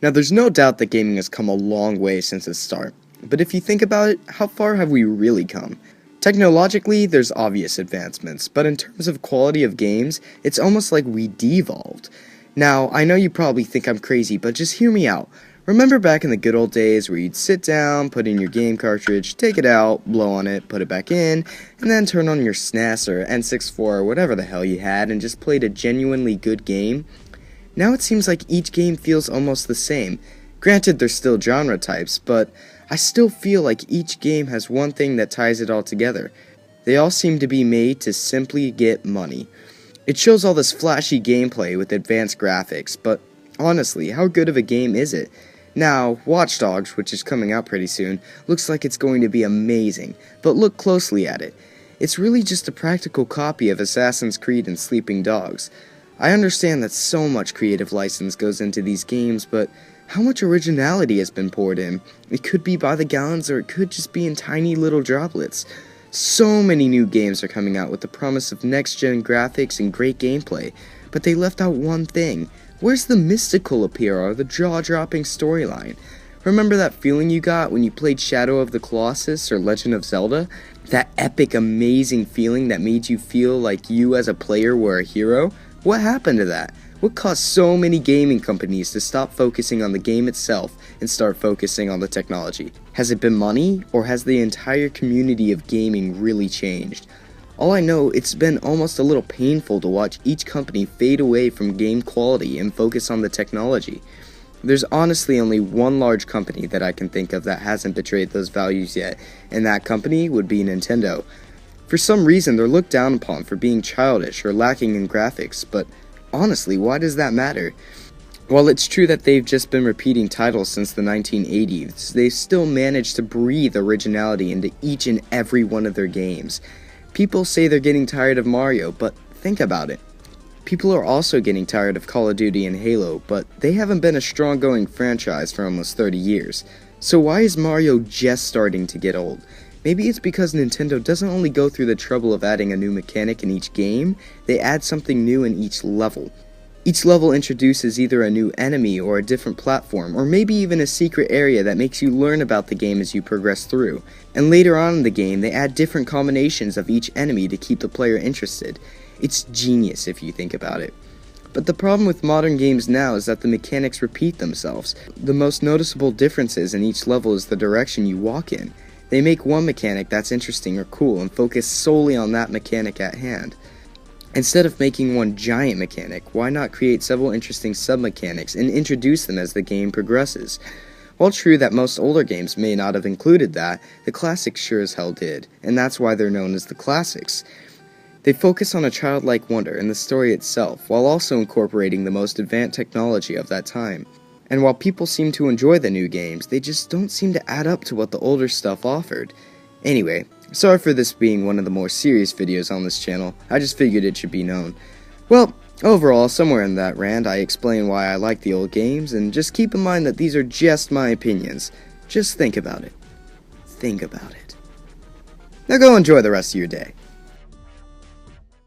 Now, there's no doubt that gaming has come a long way since its start, but if you think about it, how far have we really come? Technologically, there's obvious advancements, but in terms of quality of games, it's almost like we devolved. Now, I know you probably think I'm crazy, but just hear me out. Remember back in the good old days where you'd sit down, put in your game cartridge, take it out, blow on it, put it back in, and then turn on your SNES or N64 or whatever the hell you had and just played a genuinely good game? Now it seems like each game feels almost the same. Granted, there's still genre types, but I still feel like each game has one thing that ties it all together. They all seem to be made to simply get money. It shows all this flashy gameplay with advanced graphics, but honestly, how good of a game is it? Now, Watch Dogs, which is coming out pretty soon, looks like it's going to be amazing, but look closely at it. It's really just a practical copy of Assassin's Creed and Sleeping Dogs. I understand that so much creative license goes into these games, but how much originality has been poured in? It could be by the gallons or it could just be in tiny little droplets. So many new games are coming out with the promise of next-gen graphics and great gameplay, but they left out one thing. Where's the mystical appeal or the jaw-dropping storyline? Remember that feeling you got when you played Shadow of the Colossus or Legend of Zelda? That epic, amazing feeling that made you feel like you as a player were a hero? What happened to that? What caused so many gaming companies to stop focusing on the game itself and start focusing on the technology? Has it been money, or has the entire community of gaming really changed? All I know, it's been almost a little painful to watch each company fade away from game quality and focus on the technology. There's honestly only one large company that I can think of that hasn't betrayed those values yet, and that company would be Nintendo. For some reason, they're looked down upon for being childish or lacking in graphics, but honestly, why does that matter? While it's true that they've just been repeating titles since the 1980s, they've still managed to breathe originality into each and every one of their games. People say they're getting tired of Mario, but think about it. People are also getting tired of Call of Duty and Halo, but they haven't been a strong-going franchise for almost 30 years. So why is Mario just starting to get old? Maybe it's because Nintendo doesn't only go through the trouble of adding a new mechanic in each game, they add something new in each level. Each level introduces either a new enemy or a different platform, or maybe even a secret area that makes you learn about the game as you progress through. And later on in the game, they add different combinations of each enemy to keep the player interested. It's genius if you think about it. But the problem with modern games now is that the mechanics repeat themselves. The most noticeable differences in each level is the direction you walk in. They make one mechanic that's interesting or cool and focus solely on that mechanic at hand. Instead of making one giant mechanic, why not create several interesting sub-mechanics and introduce them as the game progresses? While true that most older games may not have included that, the classics sure as hell did, and that's why they're known as the classics. They focus on a childlike wonder in the story itself, while also incorporating the most advanced technology of that time. And while people seem to enjoy the new games, they just don't seem to add up to what the older stuff offered. Anyway, sorry for this being one of the more serious videos on this channel, I just figured it should be known. Well, overall, somewhere in that rant I explain why I like the old games, and just keep in mind that these are just my opinions. Just think about it. Think about it. Now go enjoy the rest of your day.